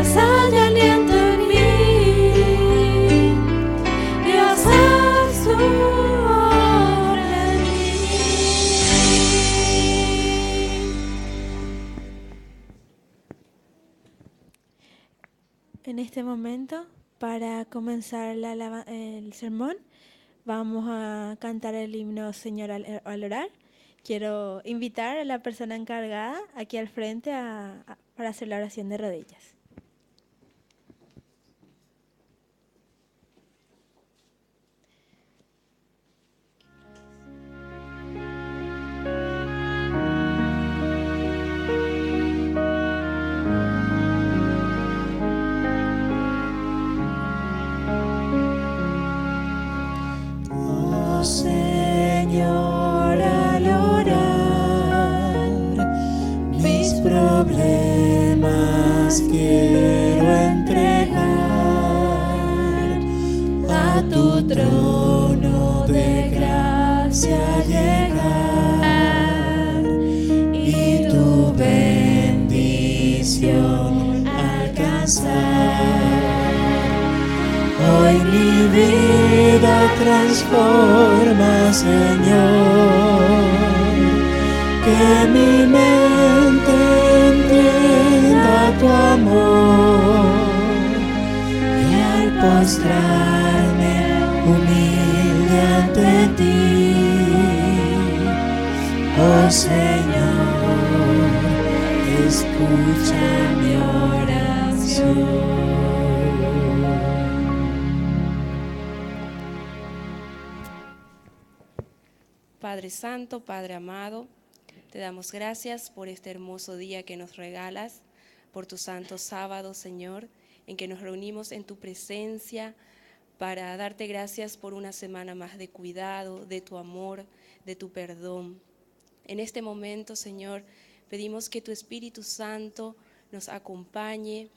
fuerza y aliento en mí. Dios haz tu obra en mí. En este momento, para comenzar el sermón, vamos a cantar el himno Señor al orar. Quiero invitar a la persona encargada aquí al frente para hacer la oración de rodillas. Oh Señor, al orar, mis problemas quiero entregar a tu trono de gracia llegar y tu bendición alcanzar. Hoy mi vida transforma, Señor, que mi mente entienda tu amor y al postrarme humilde ante ti, oh Señor, escucha mi oración. Padre Santo, Padre amado, te damos gracias por este hermoso día que nos regalas, por tu santo sábado, Señor, en que nos reunimos en tu presencia para darte gracias por una semana más de cuidado, de tu amor, de tu perdón. En este momento, Señor, pedimos que tu Espíritu Santo nos acompañe,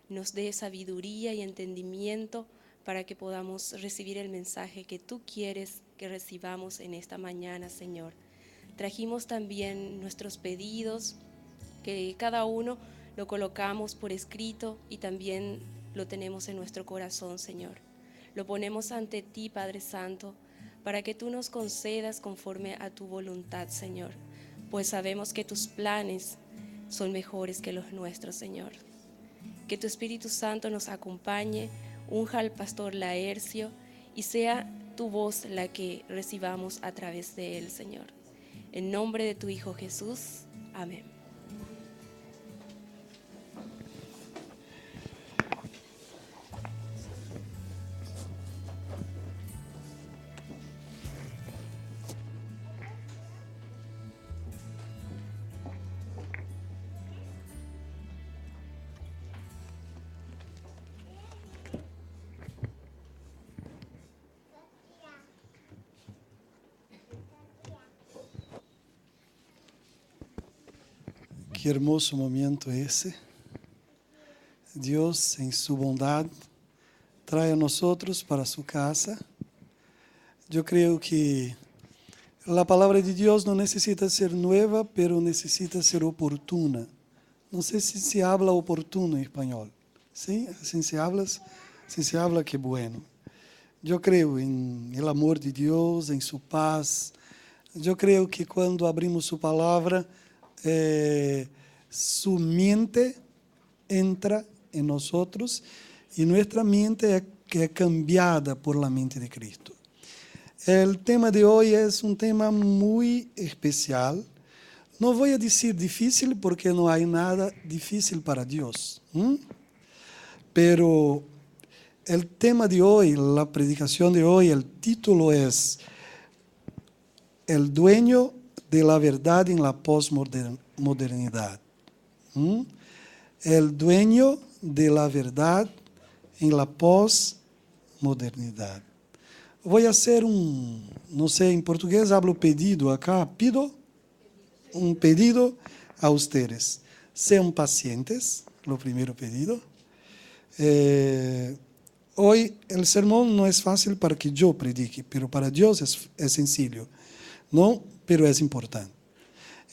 nos dé sabiduría y entendimiento para que podamos recibir el mensaje que tú quieres que recibamos en esta mañana, Señor. Trajimos también nuestros pedidos, que cada uno lo colocamos por escrito y también lo tenemos en nuestro corazón, Señor. Lo ponemos ante ti, Padre Santo, para que tú nos concedas conforme a tu voluntad, Señor, pues sabemos que tus planes son mejores que los nuestros, Señor. Que tu Espíritu Santo nos acompañe, unja al pastor Laercio y sea tu voz la que recibamos a través de él, Señor. En nombre de tu Hijo Jesús, amén. Qué hermoso momento ese. Dios, en su bondad, trae a nosotros para su casa. Yo creo que la palabra de Dios no necesita ser nueva, pero necesita ser oportuna. No sé si se habla oportuno en español. ¿Sí? Si se habla, qué bueno. Yo creo en el amor de Dios, en su paz. Yo creo que cuando abrimos su palabra, su mente entra en nosotros y nuestra mente es cambiada por la mente de Cristo. El tema de hoy es un tema muy especial. No voy a decir difícil porque no hay nada difícil para Dios. Pero el tema de hoy, la predicación de hoy, el título es El dueño de la verdad en la posmodernidad. El dueño de la verdad en la posmodernidad. Voy a hacer no sé, en portugués hablo pedido acá, un pedido a ustedes. Sean pacientes, lo primero pedido. Hoy el sermón no es fácil para que yo predique, pero para Dios es sencillo, ¿no? Pero es importante.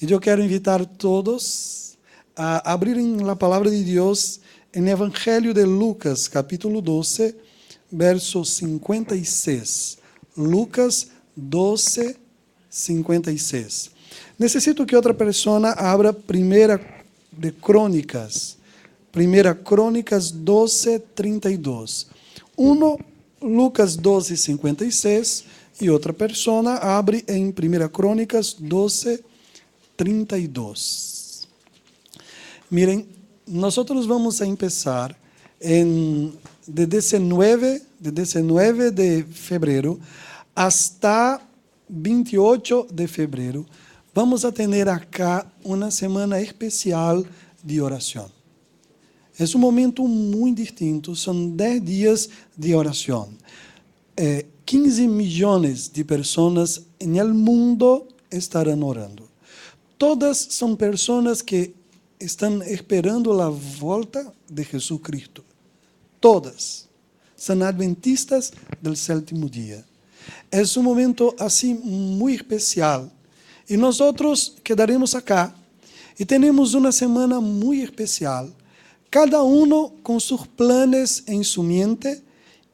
Y yo quiero invitar a todos a abrir la palabra de Dios en Evangelio de Lucas, capítulo 12, verso 56. Lucas 12, 56. Necesito que outra pessoa abra Primeira de Crônicas. Primeira Crônicas 12, 32. Lucas 12, 56. E outra pessoa abre em Primeira Crônicas 12, 32. Miren, nós vamos a começar de 19 de fevereiro hasta 28 de fevereiro. Vamos a ter acá uma semana especial de oração. É um momento muito distinto, são 10 dias de oração. 15 milhões de pessoas no mundo estarão orando. Todas são pessoas que estão esperando a volta de Jesus Cristo. Todas são adventistas do sétimo dia. É um momento assim muito especial. E nós quedaremos acá e teremos uma semana muito especial. Cada um com seus planos em sua mente,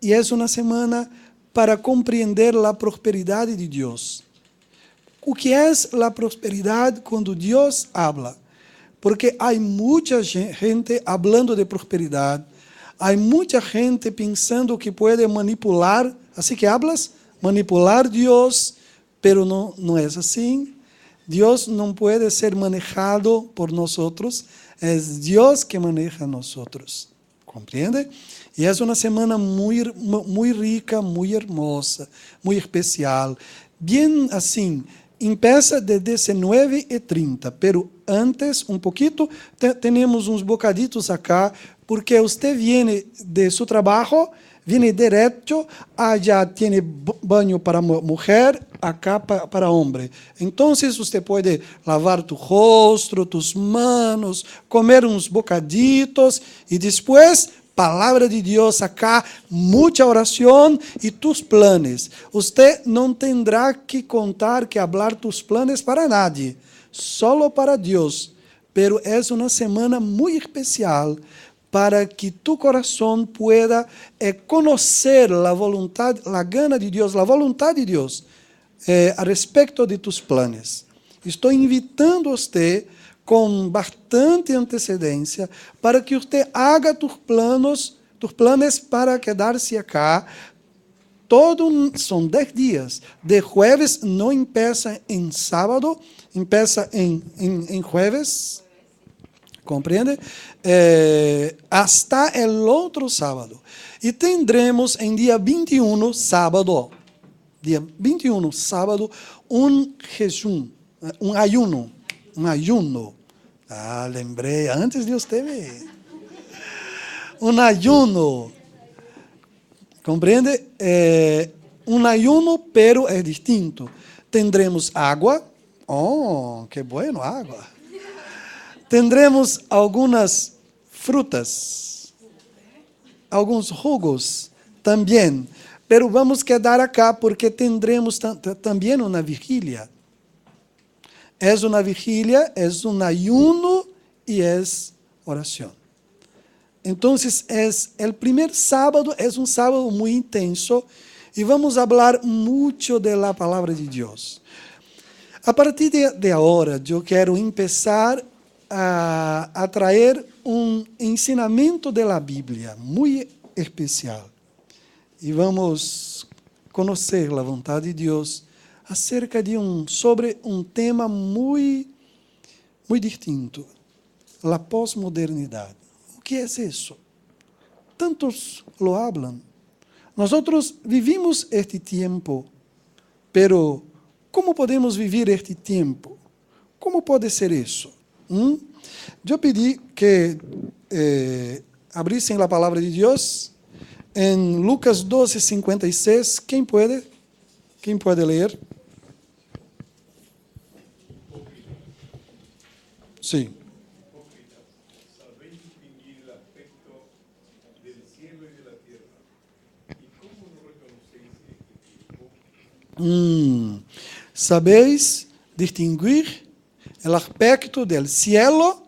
e é uma semana para compreender a prosperidade de Deus. O que é a prosperidade quando Deus habla? Porque há muita gente falando de prosperidade, há muita gente pensando que pode manipular, assim que hablas, manipular Deus, pero não é assim. Deus não pode ser manejado por nós, é Deus que maneja nós. Compreende? E é uma semana muito rica, muito hermosa, muito especial. Bem assim, começa de 19h30, pero antes, pouquinho, temos uns bocaditos acá, porque você vem de seu trabalho, vem direto, já tem banho para mulher, acá para homem. Então, você pode lavar tu rosto, tus manos, comer uns bocaditos, e depois, palavra de Deus acá, muita oração e tus planos. Você não terá que contar, que falar tus planos para nadie, solo para Deus. Pero é uma semana muito especial para que tu coração pueda conhecer a vontade, a gana de Deus, a vontade de Deus a respeito de tus planos. Estou invitando você com bastante antecedência para que você haga tus planos para quedar-se acá. São 10 dias. De jueves não começa em sábado, começa em jueves. Compreende? Hasta o outro sábado. E teremos em dia 21, sábado. Dia 21, sábado, jejum, ayuno. Lembrei, antes de você ver. Ayuno. Compreende? Ayuno, pero é distinto. Tendremos água. Oh, que bueno, água. Tendremos algumas frutas, alguns jugos também. Pero vamos quedar acá porque tendremos também uma vigília. É uma vigília, é ayuno e é oração. Então, é o primeiro sábado, é sábado muito intenso e vamos falar muito da palavra de Deus. A partir de agora, eu quero começar a trazer ensinamento da Bíblia muito especial. E vamos conhecer a vontade de Deus acerca de sobre tema muito distinto, a pós-modernidade. O que é isso? Tantos lo hablan. Nós vivimos este tempo, pero como podemos viver este tempo? Como pode ser isso? Eu pedi que abrissem a palavra de Deus em Lucas 12, 56. Quem pode ler? Sim. Sabeis distinguir o aspecto del cielo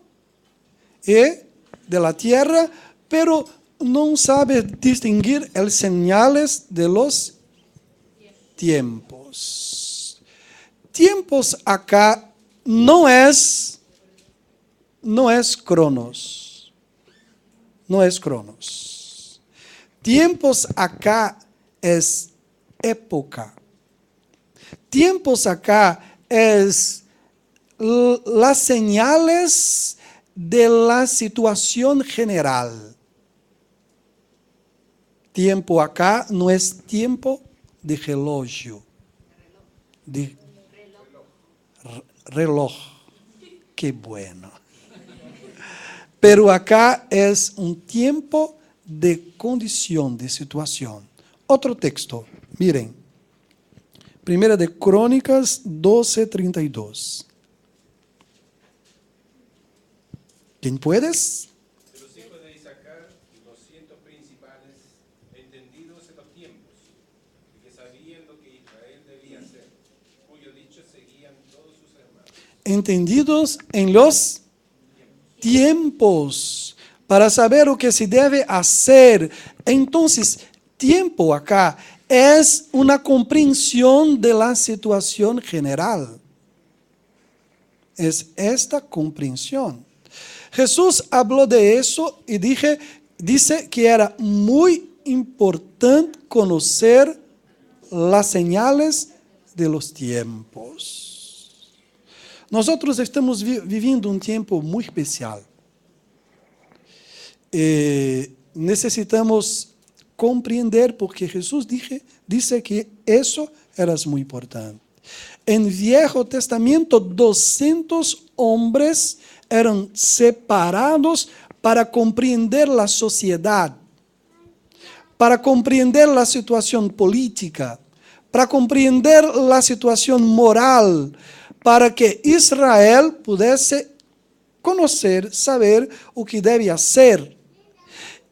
e de la tierra, pero no sabe distinguir las señales de los tiempos. Tiempos acá no es cronos. No es cronos. Tiempos acá es época. Tiempos acá es las señales de la situación general. Tiempo acá no es tiempo de reloj. De reloj. Qué bueno. Pero acá es un tiempo de condición, de situación. Otro texto, miren. Primera de Crónicas 12:32. ¿Quién puedes? De los hijos de Isaacar, 200 principales, entendidos en los tiempos, y que sabían lo que Israel debía hacer, cuyo dicho seguían todos sus hermanos. Entendidos en los tiempos, para saber lo que se debe hacer. Entonces, tiempo acá es una comprensión de la situación general. Es esta comprensión. Jesús habló de eso y dice que era muy importante conocer las señales de los tiempos. Nosotros estamos viviendo un tiempo muy especial. Necesitamos compreender porque Jesús dice que eso era muy importante. En Viejo Testamento, 200 hombres eran separados para comprender la sociedad, para comprender la situación política, para comprender la situación moral, para que Israel pudiese conocer, saber lo que debe hacer.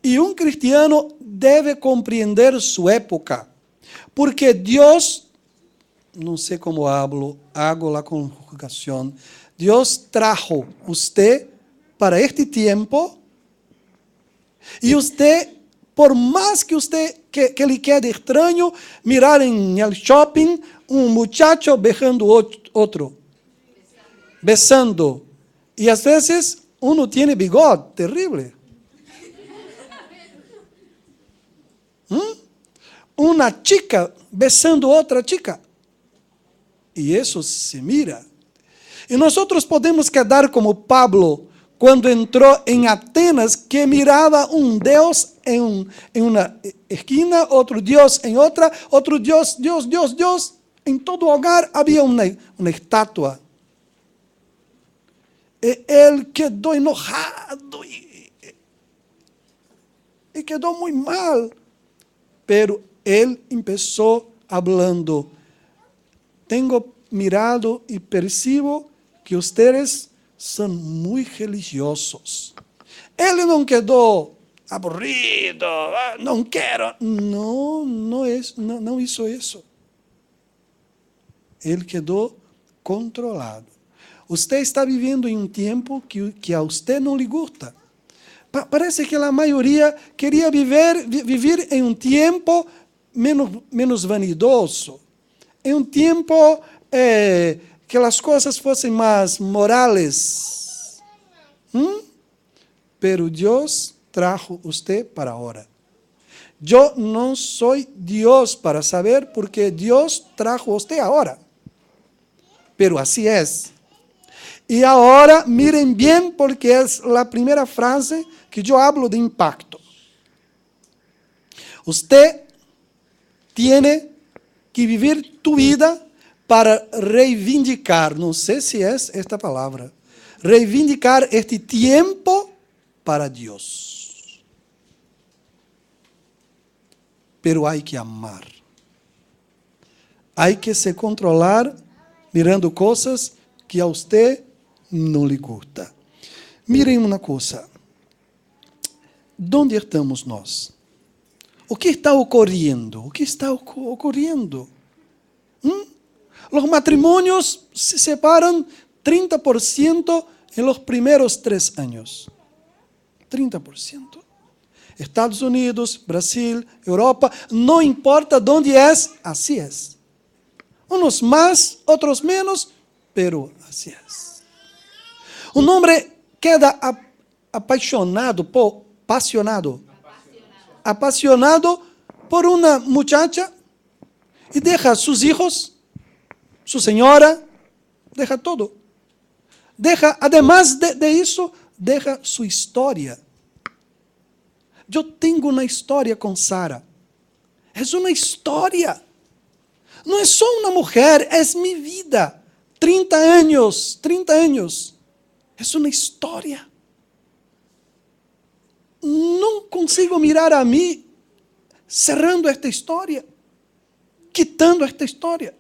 Y un cristiano debe comprender su época, porque Dios, no sé cómo hago la conjugación, Dios trajo usted para este tiempo y usted, por más que que le quede extraño mirar en el shopping un muchacho besando otro, besando, y a veces uno tiene bigode, terrible. Una chica besando otra chica. Y eso se mira. Y nosotros podemos quedar como Pablo cuando entró en Atenas, que miraba un Dios en una esquina, otro Dios en otra, otro Dios. En todo hogar había una estatua. Y él quedó enojado y quedó muy mal. Pero él empezó hablando. Tengo mirado y percibo que ustedes son muy religiosos. Él no quedó aburrido, no quiero. No hizo eso. Él quedó controlado. Usted está viviendo en un tiempo que a usted no le gusta. Parece que la mayoría quería vivir en un tiempo menos vanidoso, en un tiempo que las cosas fuesen más morales. Pero Dios trajo usted para ahora. Yo no soy Dios para saber porque Dios trajo usted ahora. Pero así es. Y ahora miren bien porque es la primera frase que yo hablo de impacto. Usted tiene que vivir tu vida para reivindicar, no sé si es esta palabra, reivindicar este tiempo para Dios. Pero hay que amar. Hay que se controlar mirando cosas que a usted no le gusta. Miren uma coisa. ¿Dónde estamos nós? O que está ocorrendo? O que está ocorrendo? Los matrimonios se separan 30% en los primeros 3 años. 30%. Estados Unidos, Brasil, Europa, no importa dónde es, así es. Unos más, otros menos, pero así es. Un hombre queda apasionado por una muchacha y deja sus hijos, su señora, deja todo. Deja, además de eso, deja su historia. Yo tengo una historia con Sara. Es una historia. No es solo una mujer, es mi vida. 30 años. Es una historia. No consigo mirar a mí cerrando esta historia, quitando esta historia.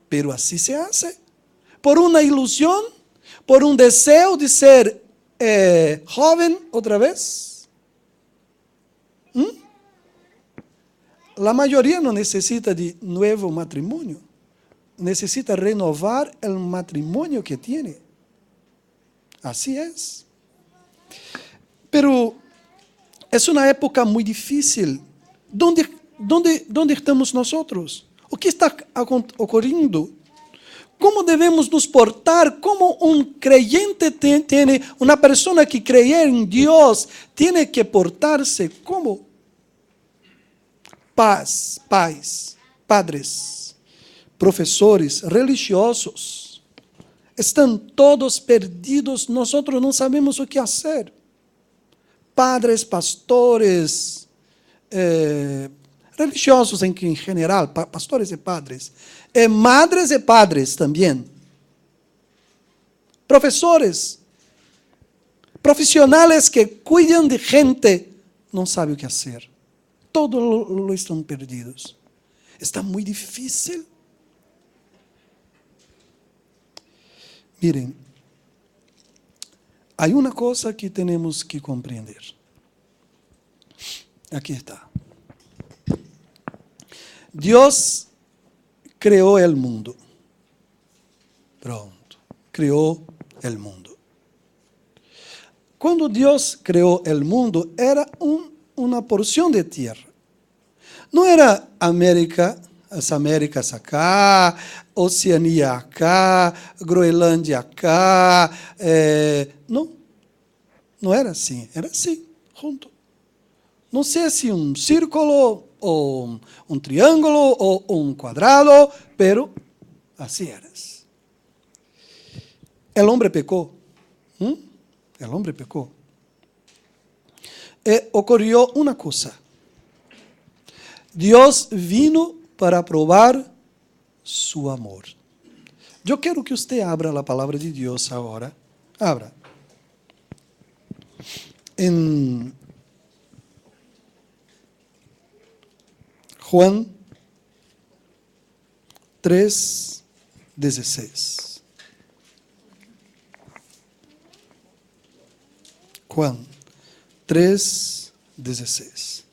Pero así se hace. Por una ilusión, por un deseo de ser joven otra vez. La mayoría no necesita de nuevo matrimonio. Necesita renovar el matrimonio que tiene. Así es. Pero es una época muy difícil. ¿Dónde estamos nosotros? ¿O qué está ocurriendo? ¿Cómo debemos nos portar? ¿Cómo un creyente tiene, una persona que cree en Dios, tiene que portarse? ¿Cómo? Pais, padres, profesores, religiosos, están todos perdidos, nosotros no sabemos o que hacer. Padres, pastores, religiosos en general, pastores y padres, madres y padres también, profesores, profesionales que cuidan de gente, no saben o que hacer. Todos lo están perdidos. Está muy difícil. Miren, hay una cosa que tenemos que comprender. Aquí está. Dios creó el mundo. Pronto. Creó el mundo. Cuando Dios creó el mundo, era una porción de tierra. No era América, as Américas acá, Oceanía acá, Groenlândia acá. No era assim, junto. Não sei se um círculo, ou um triângulo, ou um quadrado, pero assim era. El hombre pecou. El hombre pecou. Ocurrió una cosa. Dios vino para probar su amor. Yo quiero que usted abra la palabra de Dios ahora. Abra. En Juan 3:16. Juan 3:16.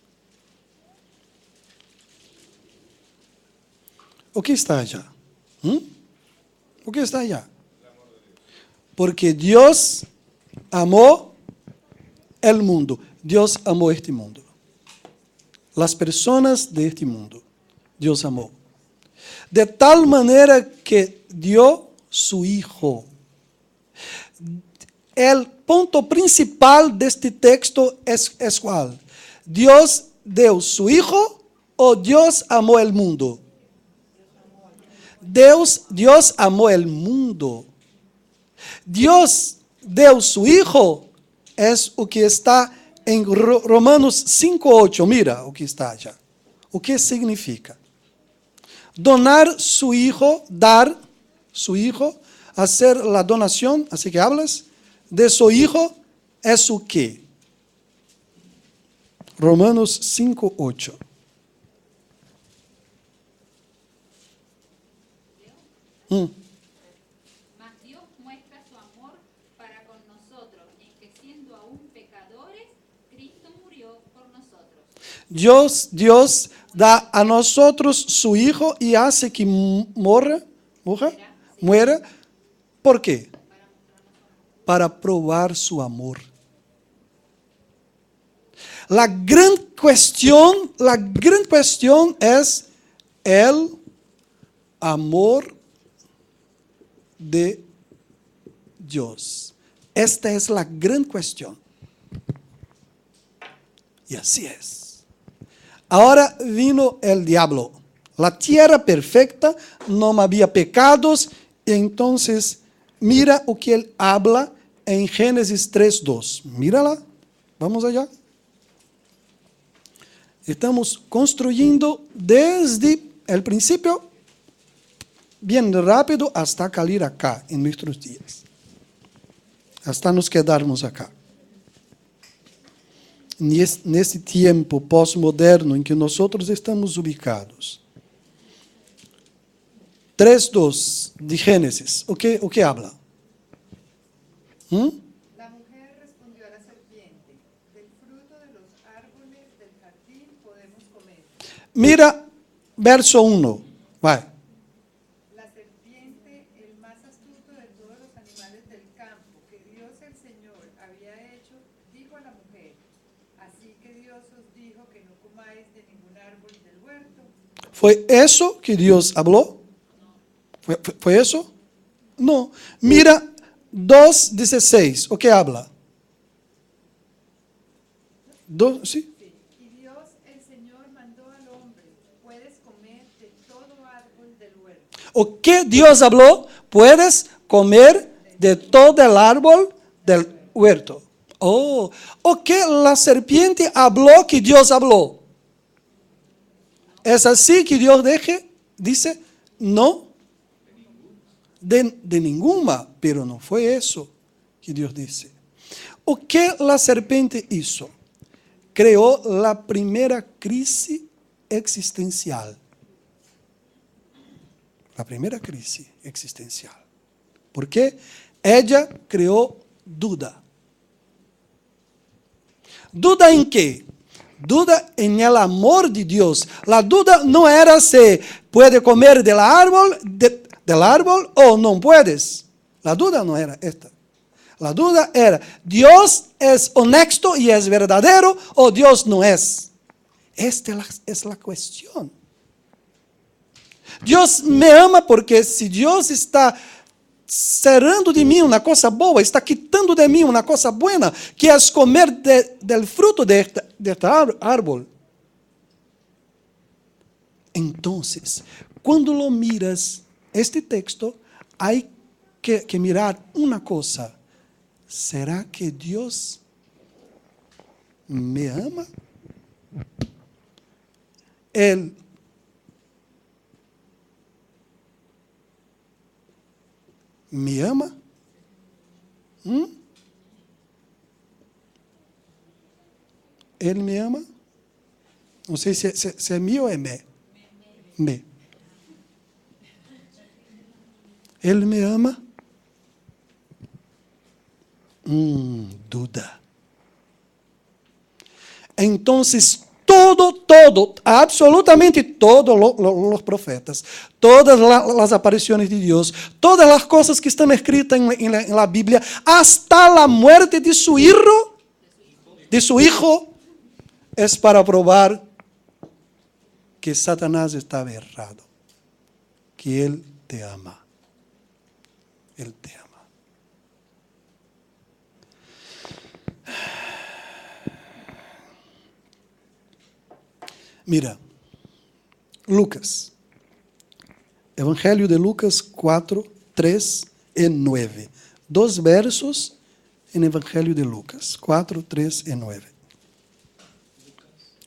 O que está allá? O que está allá? Porque Dios amó el mundo. Dios amó este mundo. Las personas de este mundo. Dios amó. De tal manera que dio su Hijo. El punto principal de este texto es ¿cuál? ¿Dios dio su Hijo o Dios amó el mundo? Dios amó el mundo. Dios dio su Hijo. Es lo que está en Romanos 5:8. Mira o que está allá. O que significa? Donar su Hijo, dar su Hijo, hacer la donación, así que hablas, de su Hijo, es o qué? Romanos 5:8. Mas Dios muestra su amor para con nosotros, en que siendo aún pecadores, Cristo murió por nosotros. Dios da a nosotros su Hijo y hace que muera. ¿Por qué? Para probar su amor. La gran cuestión es el amor de Dios. Esta es la gran cuestión. Y así es. Ahora vino el diablo. La tierra perfecta, no había pecados. Y entonces, mira o que él habla en Génesis 3:2. Mírala. Vamos allá. Estamos construyendo desde el principio, bien rápido, hasta caer acá en nuestros días. Hasta nos quedarmos acá. Nesse tiempo pós-moderno em que nós estamos ubicados. 3:2 de Gênesis. O que habla? La mujer respondió a la serpiente, del fruto de los árboles del jardín podemos comer. Mira, verso 1. Vai. La serpiente, el más astuto de todos los animales del campo, que Dios el Señor había hecho, dijo a la mujer, así que Dios os dijo que no comáis de ningún árbol del huerto. ¿Fue eso que Dios habló? ¿Fue eso? No. Mira 2:16. ¿O qué habla? ¿Sí? Y Dios el Señor mandó al hombre, puedes comer de todo árbol del huerto. ¿O qué Dios habló? Puedes comer de todo el árbol del huerto. Oh, ¿o qué la serpiente habló que Dios habló? ¿Es así que Dios dice? No. De ninguna, pero no fue eso que Dios dice. ¿O qué la serpiente hizo? Creó la primera crisis existencial. La primera crisis existencial. ¿Por qué? Ella creó duda. ¿Duda en qué? Duda en el amor de Dios. La duda no era si puede comer del árbol o no puedes. La duda no era esta. La duda era, ¿Dios es honesto y es verdadero o Dios no es? Esta es la cuestión. Dios me ama porque si Dios está cerrando de mí una cosa boa, está quitando de mí una cosa buena, que es comer del fruto de este árbol. Entonces, cuando lo miras, este texto, hay que mirar una cosa. ¿Será que Dios me ama? Él me ama? Él me ama? No sé si es mío o es me. Él me ama? Duda. Entonces, absolutamente todos los profetas, todas las apariciones de Dios, todas las cosas que están escritas en la Biblia, hasta la muerte de su hijo, es para probar que Satanás estaba errado, que Él te ama. Él te ama. Mira, Lucas, Evangelho de Lucas 4, 3 e 9. 2 versos em Evangelho de Lucas, 4, 3 e 9.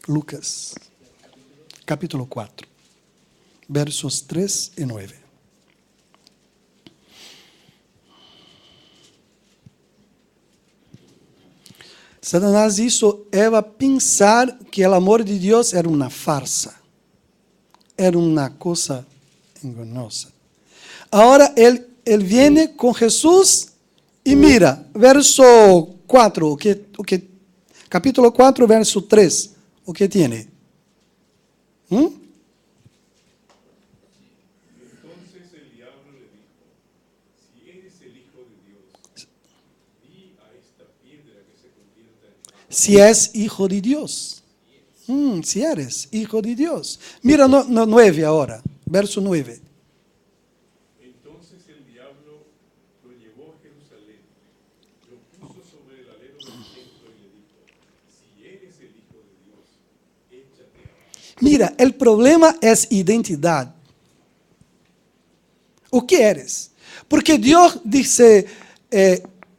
Lucas, capítulo 4, versos 3 e 9. Satanás hizo Eva pensar que el amor de Dios era una farsa, era una cosa engañosa. Ahora él viene con Jesús y mira, verso 4, capítulo 4, verso 3, o que tiene. Entonces el diablo le dijo, si eres el Hijo de Dios, di a esta piedra que se convierta en pan. si es hijo de Dios. Si eres hijo de Dios. Mira no 9 ahora, verso 9. Entonces el diablo lo llevó a Jerusalén, lo puso sobre el alero del templo y le dijo: si eres el Hijo de Dios, échate abajo. Mira, el problema es identidad. ¿O qué eres? Porque Dios dice,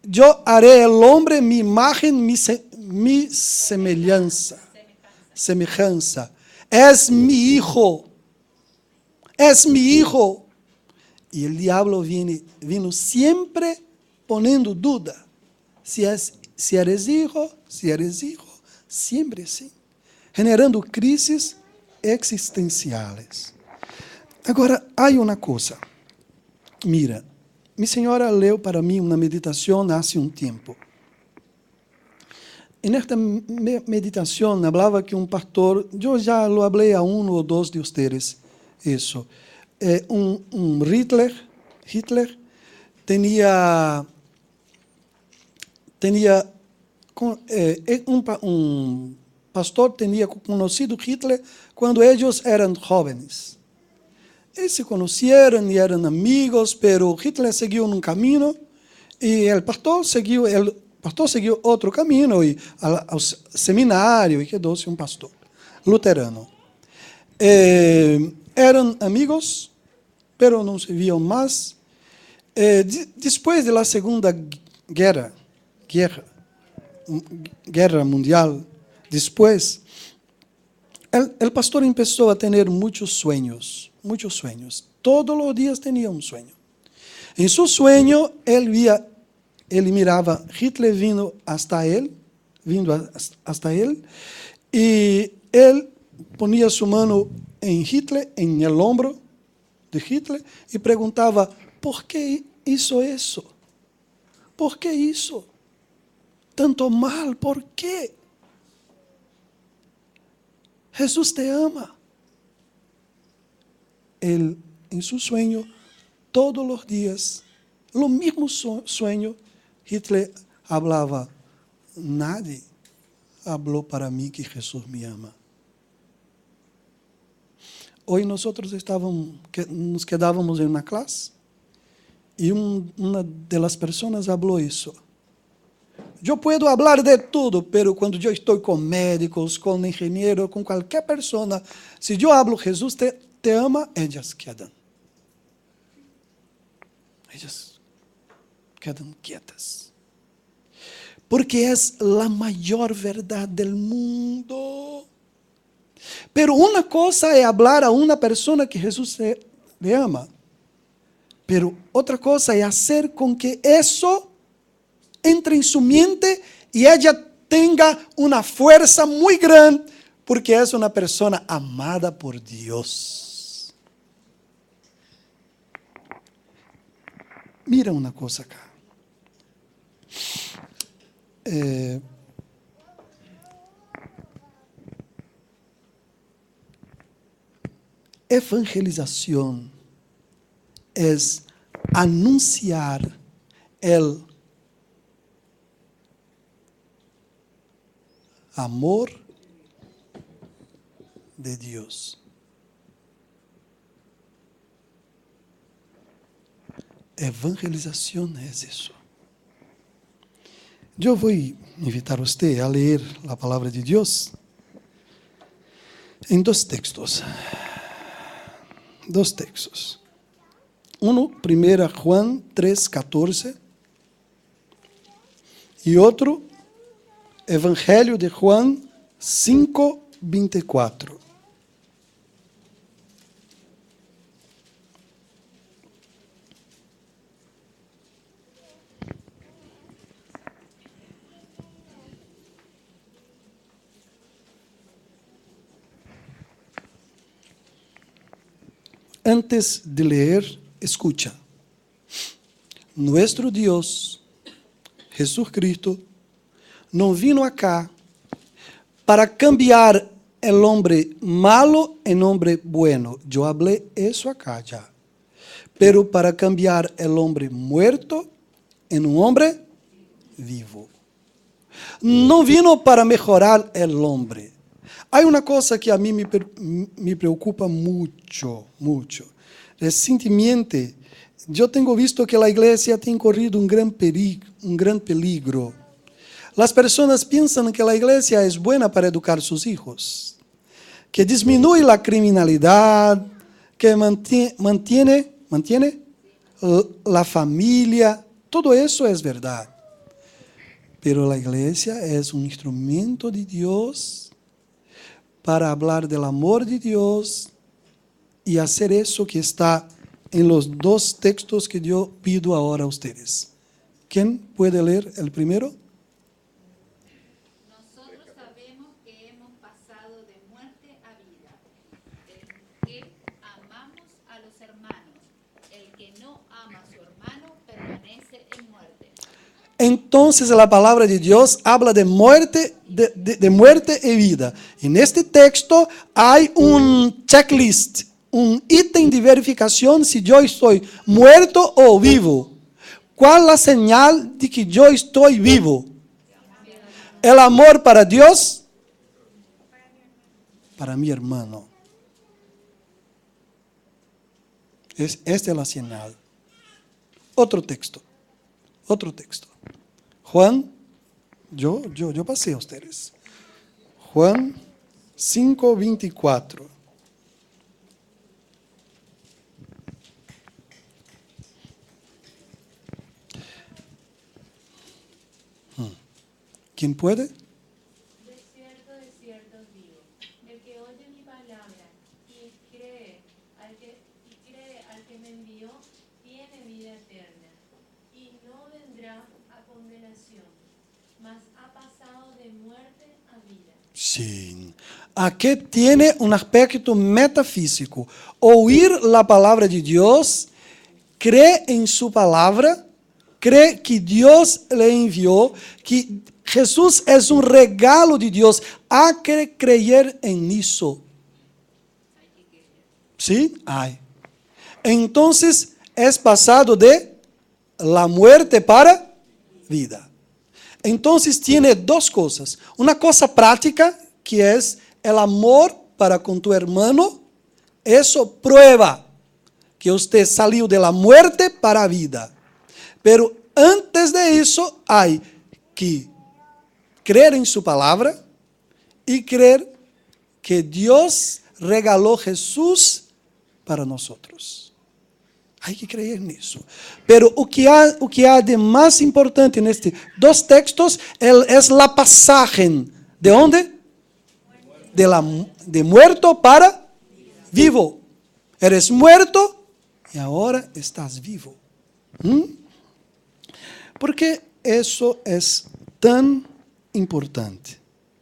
yo haré el hombre mi imagen, mi semejanza. Es mi hijo. Es mi hijo. Y el diablo vino siempre poniendo duda. Si eres hijo, siempre sí. Generando crisis existenciales. Agora, há uma coisa. Mira, minha senhora leu para mim uma meditação há um tempo. E nesta meditação, falava que pastor, eu já lo falei a ou dois de vocês, isso. Hitler tinha pastor tinha conhecido Hitler quando eles eram jovens. Eles se conheceram e eram amigos, pero Hitler seguiu um caminho e o pastor seguiu outro caminho e ao seminário e quedou-se um pastor luterano. Eram amigos, pero não se viam mais. Depois da Segunda Guerra Mundial, depois, o pastor começou a ter muitos sonhos. Todos os dias tinha um sonho. Em seu sonho, ele mirava Hitler vindo hasta ele, e ele ponia sua mão em Hitler, em el ombro de Hitler, e perguntava: por que hizo isso? ¿Por que hizo tanto mal? ¿Por quê? Jesús te ama. Él, en su sueño, todos los días, lo mismo sueño, Hitler hablaba: nadie habló para mí que Jesús me ama. Hoy nosotros nos quedábamos en una clase y una de las personas habló eso. Yo puedo hablar de todo, pero cuando yo estoy con médicos, con ingenieros, con cualquier persona, si yo hablo Jesús te ama, ellas quedan quietas. Porque es la mayor verdad del mundo. Pero una cosa es hablar a una persona que Jesús le ama. Pero otra cosa es hacer con que eso entre en su mente y ella tenga una fuerza muy grande, porque es una persona amada por Dios. Mira una cosa acá. Evangelización es anunciar el amor de Dios. Evangelización es eso. Yo voy a invitar a usted a leer la palabra de Dios en dos textos. Uno, 1 Juan 3:14, y otro, Evangelio de Juan 5:24. Antes de leer, escucha. Nuestro Dios, Jesucristo, não vino acá para cambiar el hombre malo en hombre bueno. Yo hablé eso acá ya. Pero para cambiar el hombre muerto en un hombre vivo. no vino para mejorar el hombre. Hay una cosa que a mí me preocupa mucho, mucho. Recientemente, yo tengo visto que la iglesia tiene corrido un gran peligro. Las personas piensan que la iglesia es buena para educar sus hijos, que disminuye la criminalidad, que mantiene la familia. Todo eso es verdad. Pero la iglesia es un instrumento de Dios para hablar del amor de Dios y hacer eso que está en los dos textos que yo pido ahora a ustedes. ¿Quién puede leer el primero? Nosotros sabemos que hemos pasado de muerte a vida, el que amamos a los hermanos. El que no ama a su hermano permanece en muerte. Entonces la palabra de Dios habla de muerte, de muerte y vida. En este texto hay un checklist, un ítem de verificación si yo estoy muerto o vivo. ¿Cuál es la señal de que yo estoy vivo? El amor para Dios, para mi hermano. Esta es la señal. Otro texto. Juan, yo pasé a ustedes. Juan 5:24. ¿Quién puede? De cierto os digo, el que oye mi palabra y cree al que me envió, tiene vida eterna, y no vendrá a condenación, mas ha pasado de muerte a vida. Sí. Aquí tiene un aspecto metafísico. Oír la palabra de Dios, cree en su palabra, cree que Dios le envió, que Jesús es un regalo de Dios. Hay que creer en eso. ¿Sí? Hay. Entonces es pasado de la muerte para vida. Entonces tiene dos cosas. Una cosa práctica, que es el amor para con tu hermano. Eso prueba que usted salió de la muerte para la vida. Pero antes de eso hay que creer en su palabra y creer que Dios regaló Jesús para nosotros. Hay que creer en eso. Pero o que há de más importante en estos dos textos es la pasaje. ¿De dónde? De muerto para vivo. Eres muerto y ahora estás vivo. ¿Por qué eso es tan importante?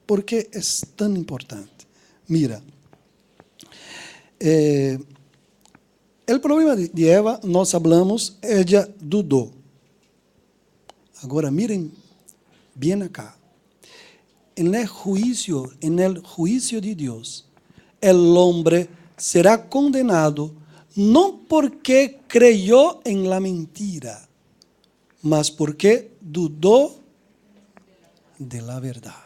¿Por qué es tan importante? Mira, el problema de Eva, nós hablamos, ella dudó. Agora miren bien acá. En el juicio de Dios, el hombre será condenado no porque creyó en la mentira, mas porque dudó de la verdad.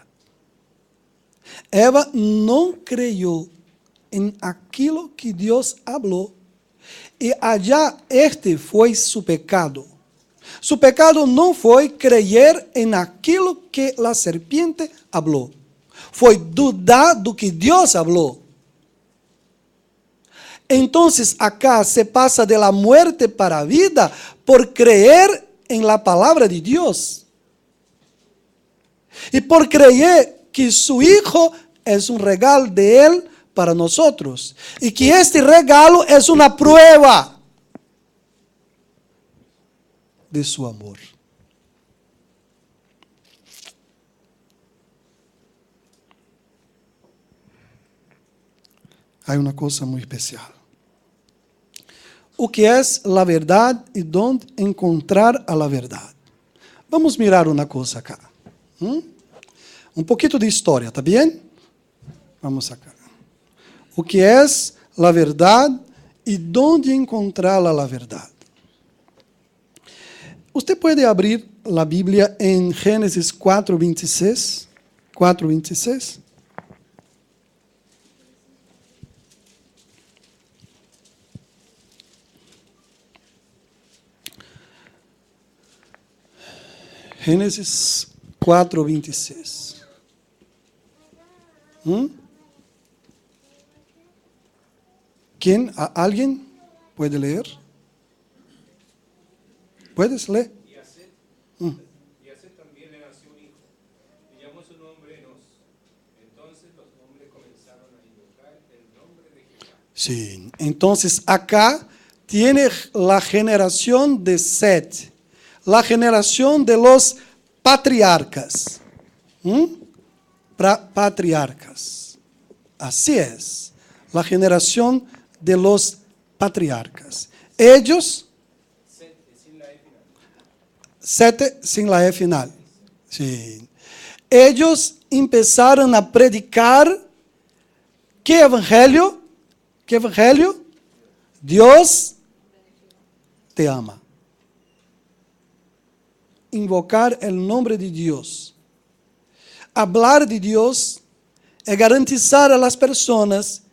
Eva não creyó en aquilo que Dios habló, y allá este foi su pecado. Su pecado não foi creer en aquilo que la serpiente habló, foi dudar do que Dios habló. Entonces acá se pasa de la muerte para la vida por creer en la palabra de Dios. Y por creer que su Hijo es un regalo de Él para nosotros. Y que este regalo es una prueba de su amor. Hay una cosa muy especial. O que es la verdad y dónde encontrar a la verdad. Vamos mirar una cosa acá. Un poquito de historia, ¿está bien? Vamos acá. O que es la verdad y dónde encontrarla la verdad. Usted puede abrir la Biblia en Génesis 4:26. 4:26. Génesis 4:26. ¿Quién? ¿Alguien puede leer? ¿Puedes leer? Y a Set también le nació un hijo, y llamó su nombre Enos. Entonces los hombres comenzaron a invocar el nombre de Jehová. Sí, entonces acá tiene la generación de Set, la generación de los patriarcas. Patriarcas. Así es, la generación de los patriarcas. Ellos, Sete sin la E final. Sí. Ellos empezaron a predicar ¿qué evangelio? ¿Qué evangelio? Dios te ama. Invocar el nombre de Dios. Hablar de Dios é garantizar a las personas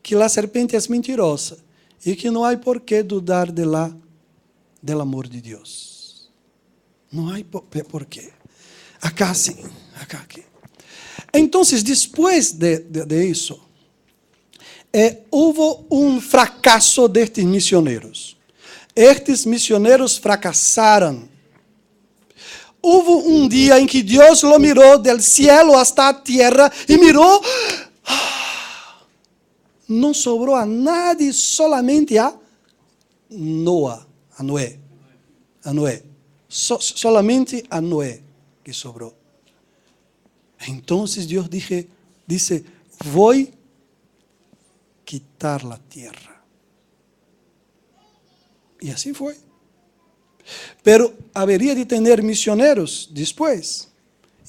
que la serpiente es mentirosa y que no hay por qué dudar del amor de Dios. No hay por qué. Acá sí, acá aquí. Entonces, después de eso, hubo un fracaso de estos misioneros. Estes misioneros fracasaram. Hubo um dia em que Deus lo mirou del cielo hasta a tierra e mirou. Não sobrou a nadie, solamente a Noé. Solamente a Noé que sobrou. Então Deus disse, vou quitar a terra. E assim foi. Pero haveria de ter misioneros depois.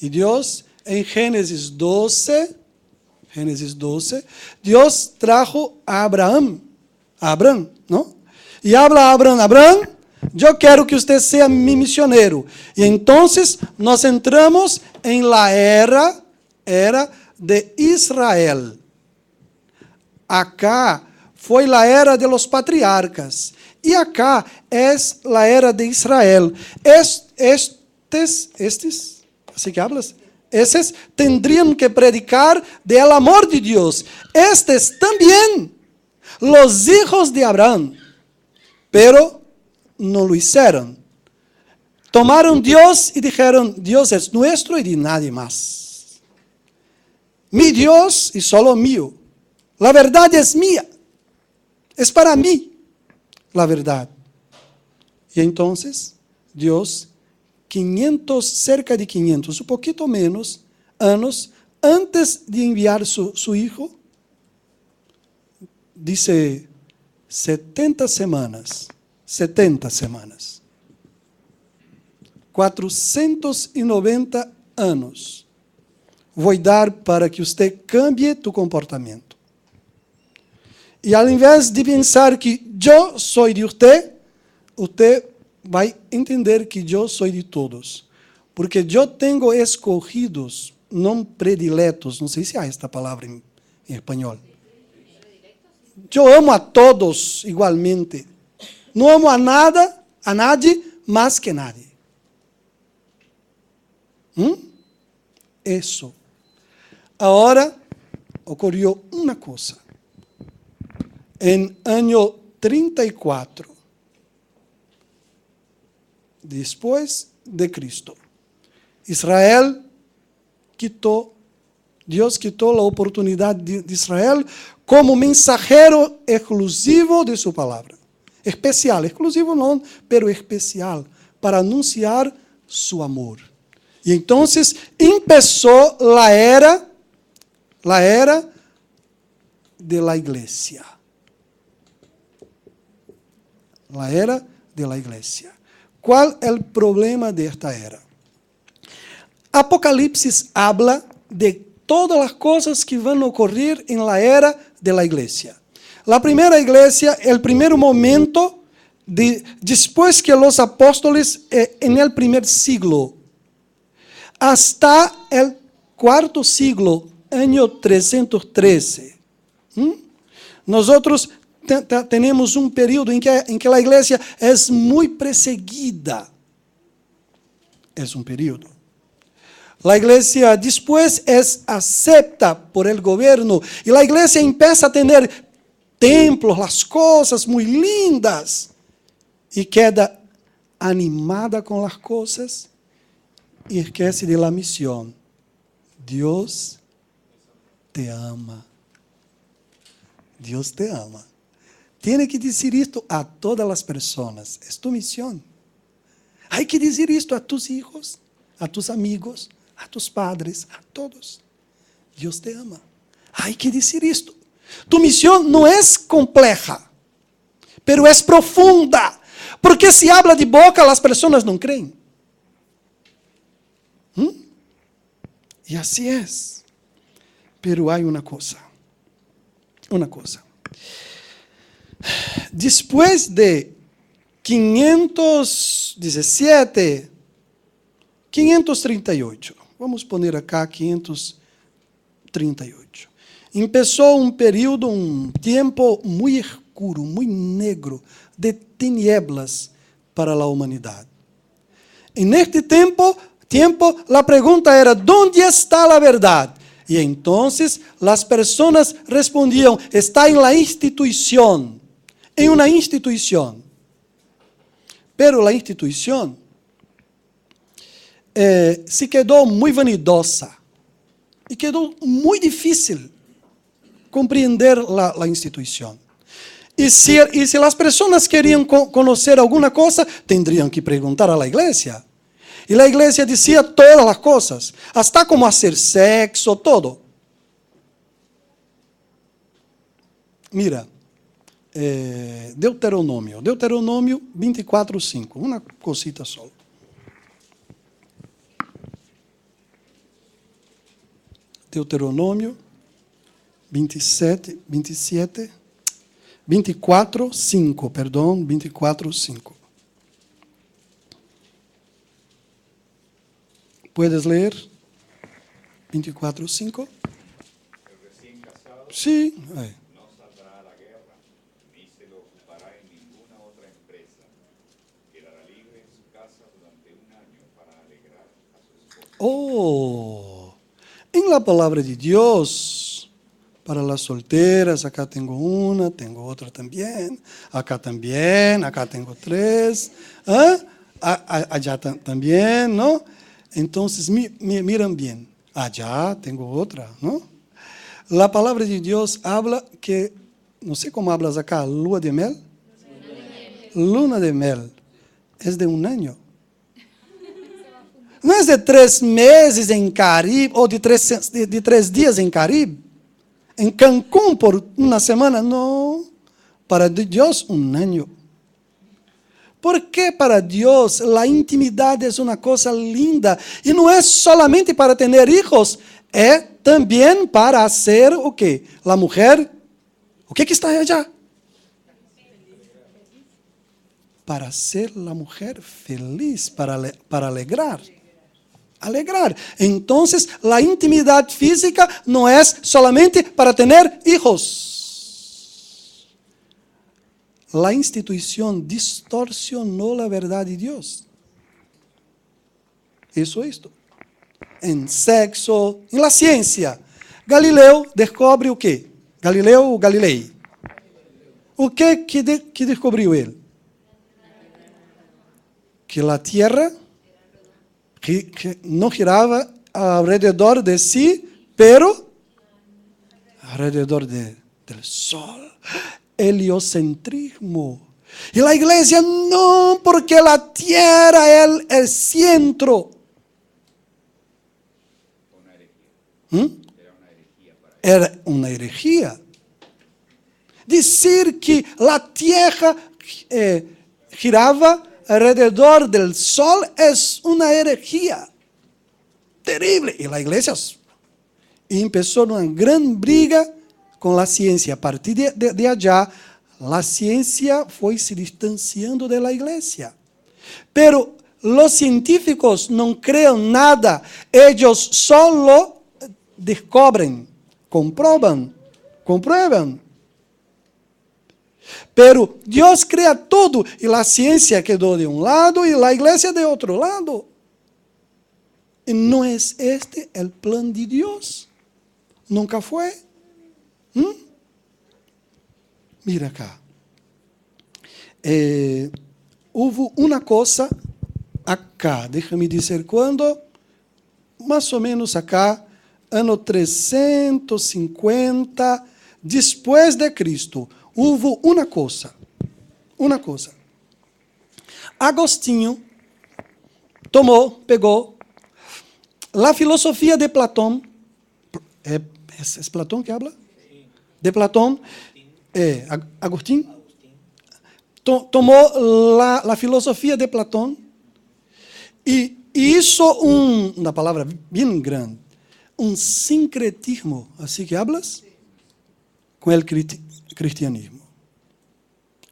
E Deus, em Gênesis 12, Deus trajo a Abraão, não? E habla a Abraão, eu quero que você seja mi misioneiro. E então nós entramos em la era de Israel. Acá foi a era de los patriarcas. E acá é a era de Israel. Estes, assim que hablas, esses tendrían que predicar del amor de Dios. Estes também, los hijos de Abraham, pero no lo hicieron. Tomaron Dios y dijeron, Dios es nuestro y de nadie más. Mi Dios y solo mío. La verdad es mía. Es para mí la verdad. Y entonces Dios, cerca de 500, un poquito menos, años antes de enviar su hijo, dice 70 semanas, 490 anos, vou dar para que você cambie tu comportamento. E ao invés de pensar que eu sou de você vai entender que eu sou de todos. Porque eu tenho escolhidos, não prediletos, não sei se há esta palavra em espanhol. Eu amo a todos igualmente. Não amo a nadie mais que nadie. Isso. Agora, ocorreu uma coisa. Em ano 34, depois de Cristo, Israel Deus quitou a oportunidade de Israel como mensajero exclusivo de sua palavra. Especial, exclusivo não, pero especial, para anunciar su amor. E então, começou a era de la iglesia. La era de la iglesia. ¿Cuál es el problema de esta era? Apocalipsis habla de todas las cosas que van a ocurrir en la era de la iglesia. La primera iglesia, el primer momento, después que los apóstoles en el primer siglo, hasta el cuarto siglo, año 313, nosotros tenemos un periodo en que la iglesia es muy perseguida. Es un periodo. La iglesia después es acepta por el gobierno y la iglesia empieza a tener templos, las cosas muy lindas y queda animada con las cosas y esquece de la misión. Dios te ama. Dios te ama. Tiene que decir esto a todas las personas. Es tu misión. Hay que decir esto a tus hijos, a tus amigos, a tus padres, a todos. Dios te ama. Hay que decir esto. Tu misión no es compleja, pero es profunda. Porque si habla de boca, las personas no creen. Y así es. Pero hay una cosa. Después de 538, vamos poner acá 538. Empezó un periodo, un tiempo muy oscuro, muy negro, de tinieblas para la humanidad. En este tiempo la pregunta era, ¿dónde está la verdad? Y entonces las personas respondían, está en la institución, en una institución. Pero la institución se quedó muy vanidosa y quedó muy difícil compreender la institución. Y si las personas querían conocer alguna cosa, tendrían que preguntar a la iglesia. Y la iglesia decía todas las cosas, hasta cómo hacer sexo, todo. Mira, Deuteronômio 24:5, uma cosita só. Deuteronômio 24:5, perdão, 24:5. ¿Puedes leer? 24:5. El recién casado Sí. no saldrá a la guerra, ni se lo ocupará en ninguna otra empresa. Quedará libre en su casa durante un año para alegrar a su esposa. En la palabra de Dios, para las solteras, acá tengo una, tengo otra también, acá tengo tres, allá también, ¿no? Entonces, miran bien. Allá tengo otra, ¿no? La palabra de Dios habla que, no sé cómo hablas acá, luna de mel. Luna de mel. Es de un año. No es de 3 meses en Caribe, o de 3 días en Caribe. En Cancún por una semana, no. Para Dios, un año. Porque para Dios la intimidad es una cosa linda. Y no es solamente para tener hijos, es también para hacer o qué. La mujer, o qué que está allá. Para hacer la mujer feliz, para alegrar. Alegrar. Entonces, la intimidad física no es solamente para tener hijos. La institución distorsionó la verdad de Dios. Eso es esto. En sexo, en la ciencia. Galileo descubre o qué? Galileo o Galilei? O que descubriu ele? Que la Tierra no giraba alrededor de sí, pero alrededor del Sol. Heliocentrismo. Y la iglesia no, porque la tierra es el centro. Era una herejía. Decir que la tierra giraba alrededor del sol es una herejía terrible. Y la iglesia empezó una gran briga con la ciencia. A partir de allá, La ciencia fue se distanciando de la iglesia. Pero los científicos no creen nada. Ellos solo descubren, comprueban. Pero Dios crea todo y la ciencia quedó de un lado y la iglesia de otro lado. ¿Y no es este el plan de Dios? Nunca fue. Mira acá. Hubo una cosa acá, déjame decir cuándo, más o menos acá, ano 350, después de Cristo, hubo una cosa. Agostinho pegó la filosofía de Platón. ¿Es Platón que habla? De Platón. Agustín. Tomó la filosofía de Platón y hizo una palabra bien grande, un sincretismo. ¿Así que hablas? Con el cristianismo.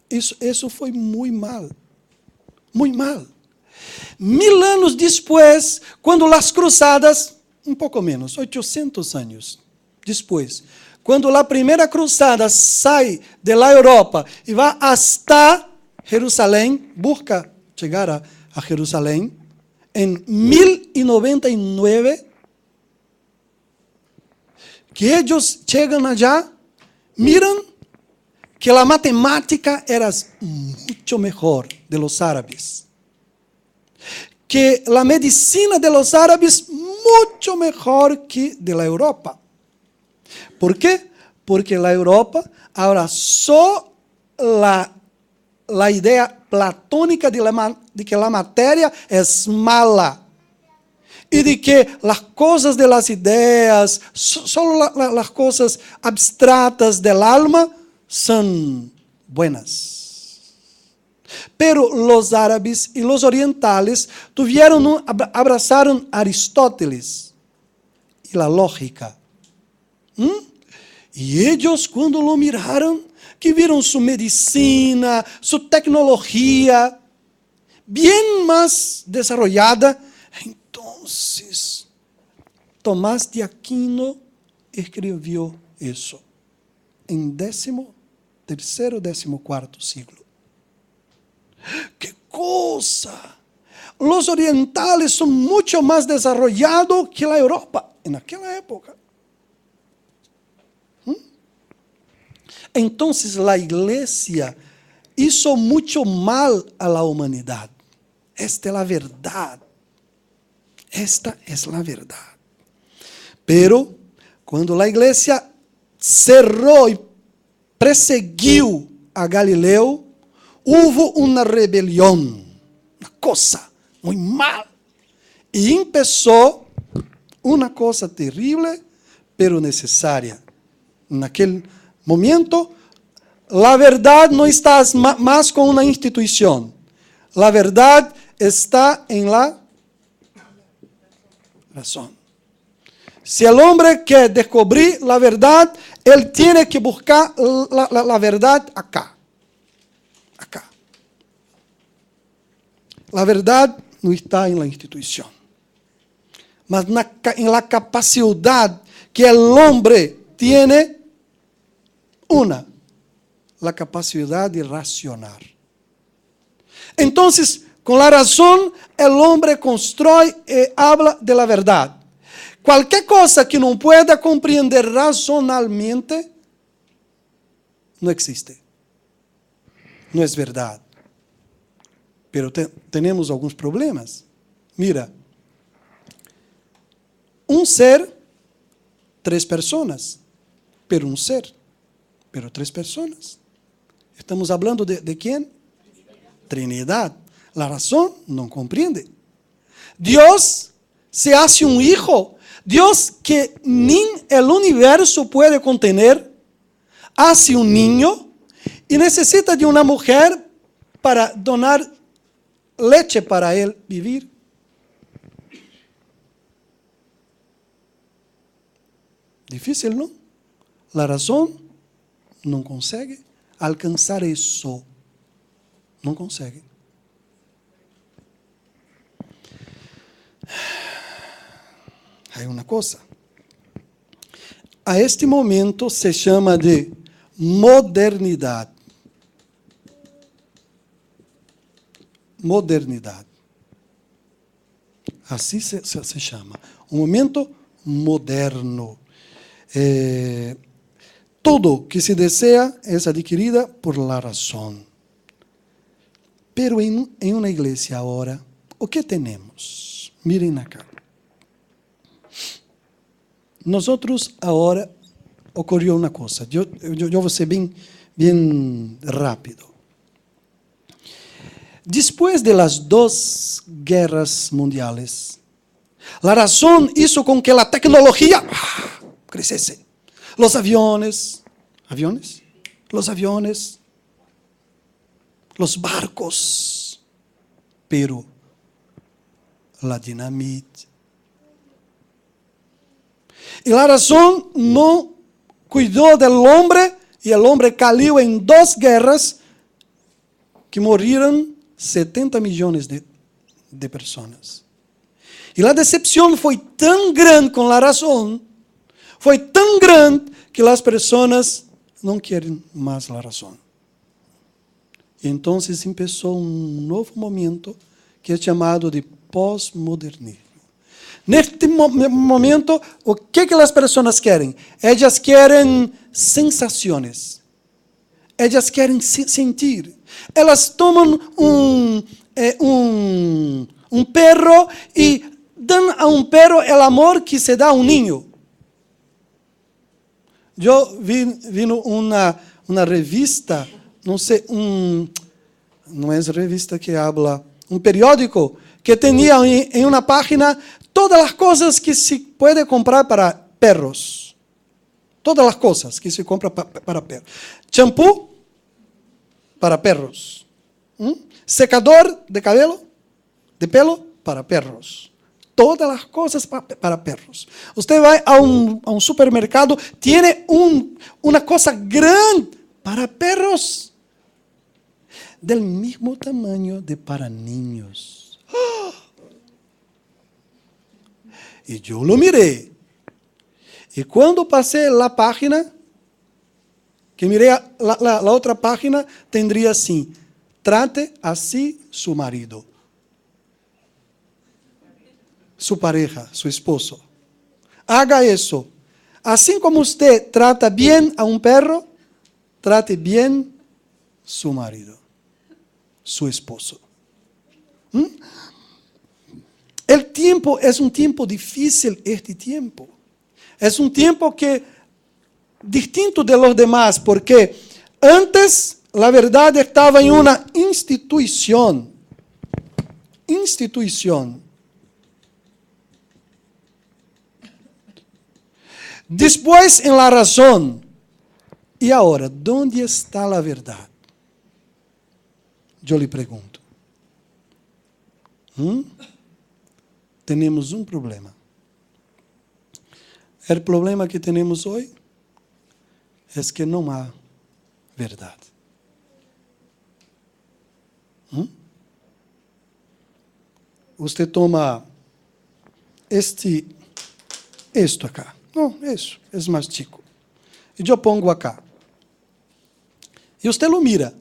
Eso fue muy mal. Muy mal. 1000 años después, cuando las cruzadas, un poco menos, 800 años después, cuando la primera cruzada sai de la Europa y va hasta Jerusalén, busca llegar a Jerusalén, en 1099, que ellos llegan allá, miran que la matemática era mucho mejor de los árabes, que la medicina de los árabes mucho mejor que de la Europa. ¿Por qué? Porque la Europa abrazó la idea platónica de que la materia es mala y de que las cosas de las ideas, solo las cosas abstractas del alma son buenas. Pero los árabes y los orientales abrazaron Aristóteles y la lógica. Y ellos cuando lo miraron, que vieron su medicina, su tecnología, bien más desarrollada, entonces Tomás de Aquino escribió eso en 13º, 14º siglo. ¡Qué cosa! Los orientales son mucho más desarrollados que la Europa en aquella época. Entonces la iglesia hizo mucho mal a la humanidad. Esta es la verdad. Esta es la verdad. Pero cuando la iglesia cerró y perseguiu a Galileo, hubo una rebelión, una cosa muy mal. Y empezó una cosa terrible, pero necesaria. En aquel momento, la verdad no está más con una institución. La verdad está en la razón. Si el hombre quiere descubrir la verdad, él tiene que buscar la verdad acá. Acá. La verdad no está en la institución, mas en la capacidad que el hombre tiene, la capacidad de racionar. Entonces, con la razón, el hombre construye y habla de la verdad. Cualquier cosa que no pueda comprender racionalmente, no existe. No es verdad. Pero tenemos algunos problemas. Mira, un ser, 3 personas, pero un ser, pero 3 personas. Estamos hablando de ¿quién? Trinidad. La razón no comprende. Dios se hace un hijo. Dios que ni el universo puede contener, hace un niño y necesita de una mujer para donar leche para él vivir. Difícil, ¿no? La razón no consigue. alcançar isso. Não conseguem. Há uma coisa. A este momento se chama de modernidade. Modernidade. Assim se chama. Um momento moderno. Tudo que se deseja é adquirida por la razão. Pero em uma igreja agora, o que temos? Mirem acá. Nós agora ocorreu uma coisa. Eu vou ser bem rápido. Depois de las 2 guerras mundiales, a razão hizo com que a tecnologia crescesse. Los aviones, los barcos, pero la dinamite. E a razão não cuidou do homem, e o homem caiu em 2 guerras que morreram 70 milhões de pessoas. E a decepção foi tão grande com a razão, foi tão grande que as pessoas não querem mais a razão. E então começou um novo momento que é chamado de pós-modernismo. Neste momento, o que as pessoas querem? Elas querem sensações. Elas querem sentir. Elas tomam um perro e dão a um perro o amor que se dá a um ninho. Eu vi uma revista, não sei, não é revista que habla, um periódico que tinha em uma página todas as coisas que se pode comprar para perros. Todas as coisas que se compra para perros. Shampoo para perros. Secador de cabelo, de pelo para perros. Todas as coisas para perros. Você vai a um supermercado, tem uma coisa grande para perros, del mesmo tamanho de para niños. E eu lo mirei. E quando passei a página, que mirei a outra página, tendria assim: trate assim su marido, su pareja, su esposo. Haga isso. Assim como você trata bem a um perro, trate bem su marido, su esposo. El tiempo es un tiempo difícil, este tiempo. Es un tiempo que distinto de los demás, porque antes la verdad estaba en una institución. Después en la razón. Y ahora, ¿dónde está la verdad? Yo le pregunto. Temos um problema. O problema que temos hoje é que não há verdade. Você toma isto acá. Não, isso é mais chico. E eu pongo acá. E você lo mira.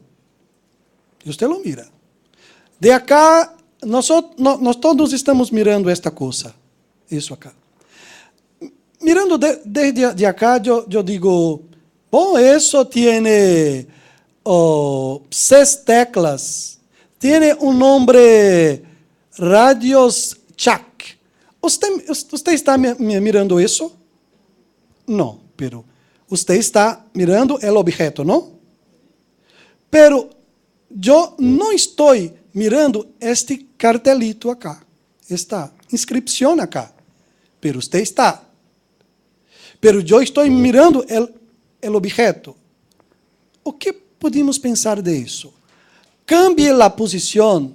De acá, nós todos estamos mirando esta coisa. Isso acá. Mirando desde acá, eu digo, bom, isso tem 6 teclas. Tem um nome, Radios Shack. Você está mirando isso? Não, pero você está mirando o objeto, não? Pero eu não estou mirando este cartelito acá. Esta inscrição acá. Pero você está. Pero eu estou mirando o objeto. O que podemos pensar disso? Cambie a posição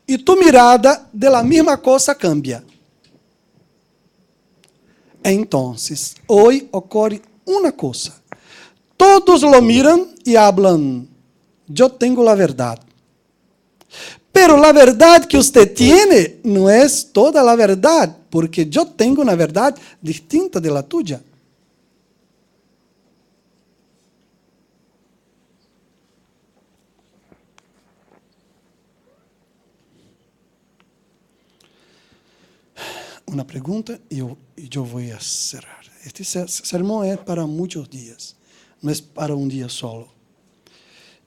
e tu mirada de la mesma coisa cambia. Então, hoje ocorre uma coisa. todos lo miran y hablan, yo tengo la verdad. Pero la verdad que usted tiene no es toda la verdad, porque yo tengo una verdad distinta de la tuya. Una pregunta y yo voy a cerrar. Este sermón es para muchos días, no es para un día solo.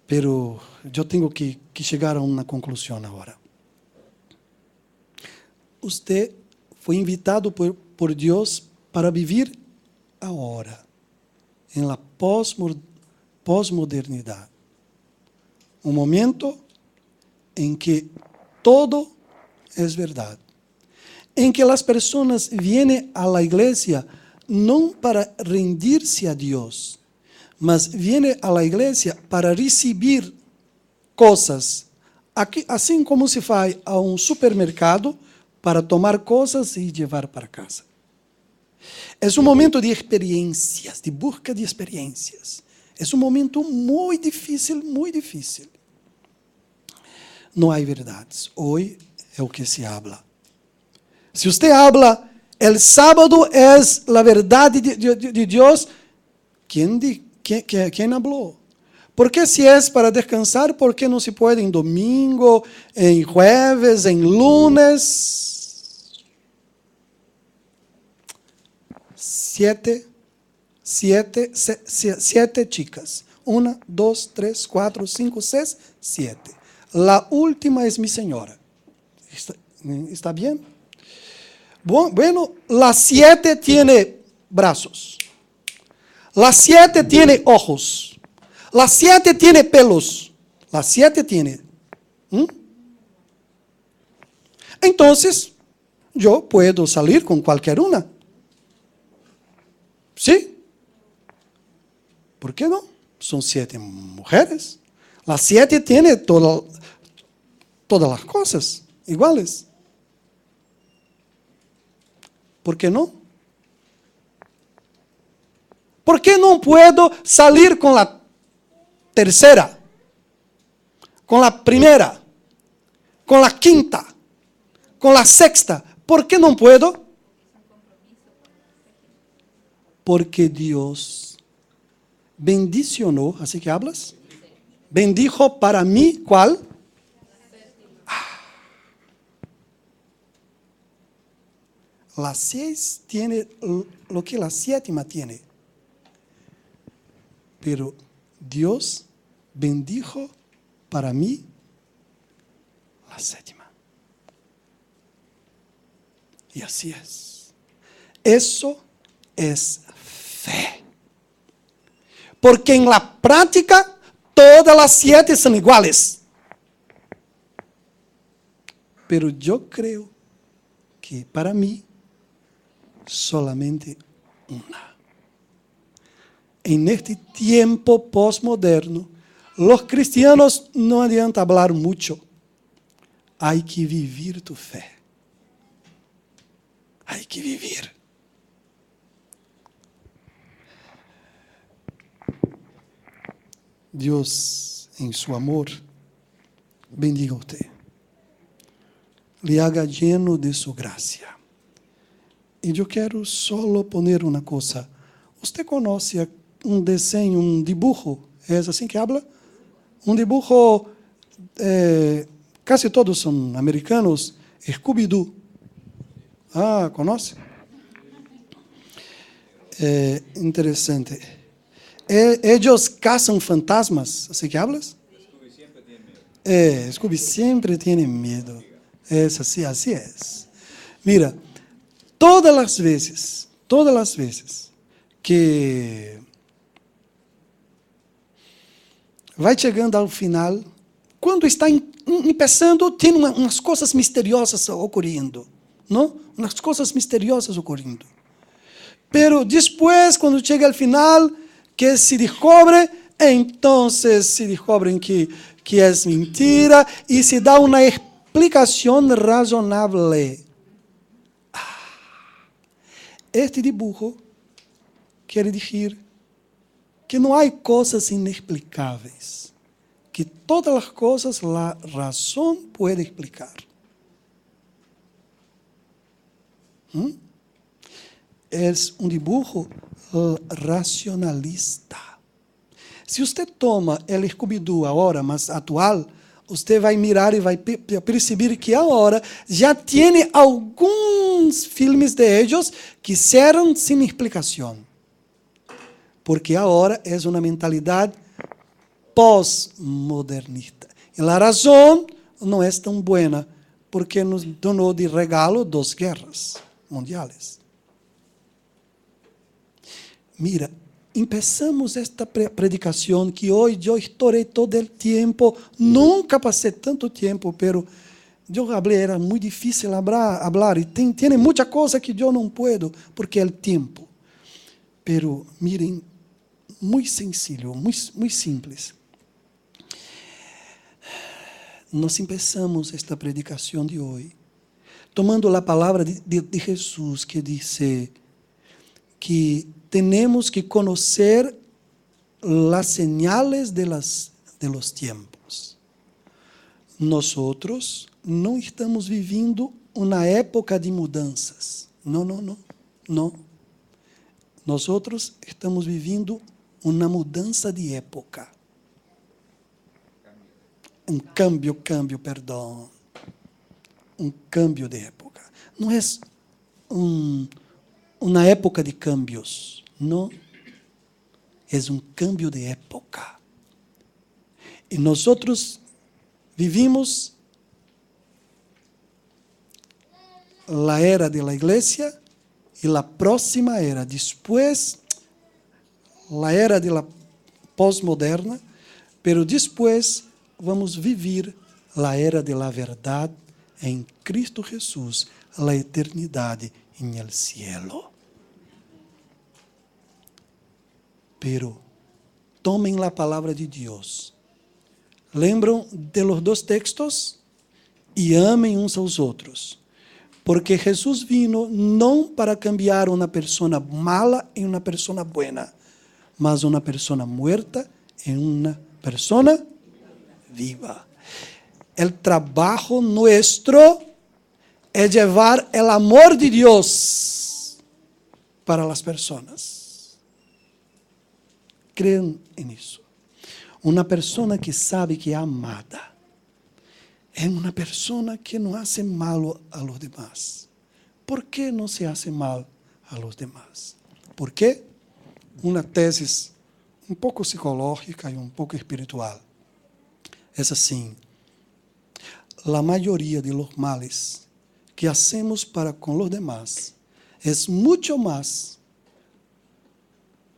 Pero yo tengo que llegar a una conclusión ahora. Usted fue invitado por Dios para vivir ahora, en la posmodernidad. Un momento en que todo es verdad. En que las personas vienen a la iglesia no para rendirse a Dios, mas vienen a la iglesia para recibir cosas, assim como se vai a um supermercado para tomar coisas e levar para casa. É um momento de experiências, de busca de experiências. É um momento muito difícil, muito difícil. Não há verdades. Hoje é o que se habla. Se você habla, el sábado é a verdade de Deus, ¿Quién habló? ¿Por qué si es para descansar, por qué no se puede en domingo, en jueves, en lunes? 7 chicas. 1, 2, 3, 4, 5, 6, 7. La última es mi señora. ¿Está bien? Bueno, la 7 tiene brazos. La 7 tiene ojos. La 7 tiene pelos. La 7 tiene. Entonces, yo puedo salir con cualquier una. ¿Sí? ¿Por qué no? Son 7 mujeres. La 7 tiene todas las cosas iguales. ¿Por qué no? ¿Por qué no puedo salir con la tercera, con la primera, con la quinta, con la sexta? ¿Por qué no puedo? Porque Dios bendicionó, así que hablas, bendijo para mí, ¿cuál? La 6 tiene lo que la 7 tiene. Pero Dios bendijo para mí la 7. Y así es. Eso es fe. Porque en la práctica todas las 7 son iguales. Pero yo creo que para mí solamente una. En este tiempo postmoderno, los cristianos no adianta hablar mucho. Hay que vivir tu fe. Hay que vivir. Dios, en su amor, bendiga a usted. Le haga lleno de su gracia. Y yo quiero solo poner una cosa. Usted conoce un diseño, un dibujo, ¿es así que habla? Un dibujo, casi todos son americanos, Scooby-Doo. Ah, ¿conoce? Interesante. Ellos cazan fantasmas, ¿así que hablas? Scooby siempre tiene miedo. Scooby siempre tiene miedo. Es así, así es. Mira, todas las veces que vai chegando ao final, quando está começando, tem umas coisas misteriosas ocorrendo, não? Umas coisas misteriosas ocorrendo. Pero depois, quando chega ao final, que se descobre, então se descobrem que é mentira e se dá uma explicação razonável. Este dibujo quer dizer que não há coisas inexplicáveis, que todas as coisas a razão pode explicar. É um dibujo racionalista. Se você toma o Scooby-Doo agora, mais atual, você vai mirar e vai perceber que agora já tem alguns filmes de eles que serão sem explicação. Porque agora é uma mentalidade pós-modernista. E a razão não é tão boa, porque nos donou de regalo 2 guerras mundiais. Mira, empezamos esta predicação que hoje eu estourei todo o tempo, nunca passei tanto tempo, pero eu falei, era muito difícil falar, e tem muita coisa que eu não puedo, porque é o tempo. Pero, miren, muito sencillo, muito simples. Nós começamos esta predicação de hoje, tomando a palavra de Jesus, que diz que temos que conhecer as señales de los tiempos. Nós não estamos vivendo uma época de mudanças. Não. Nós estamos vivendo uma mudança de época. Um cambio, perdão. Um cambio de época. Não é uma época de cambios. Não. É um cambio de época. E nós vivimos a era da igreja e a próxima era, depois a era da pós-moderna, pero depois vamos viver a era da verdade em Cristo Jesus, a eternidade em el cielo. Pero tomem a palavra de Deus. Lembram de los 2 textos? E amem uns aos outros. Porque Jesus vino não para cambiar uma pessoa mala em uma pessoa buena, mas uma pessoa muerta em uma pessoa viva. O trabalho nuestro é levar o amor de Deus para as pessoas. Creem nisso. Uma pessoa que sabe que é amada é uma pessoa que não hace mal a los demás. ¿Por que não se hace mal a los demás? ¿Por quê? Uma tese um pouco psicológica e um pouco espiritual. É assim: a maioria de los males que hacemos para com los demás é muito mais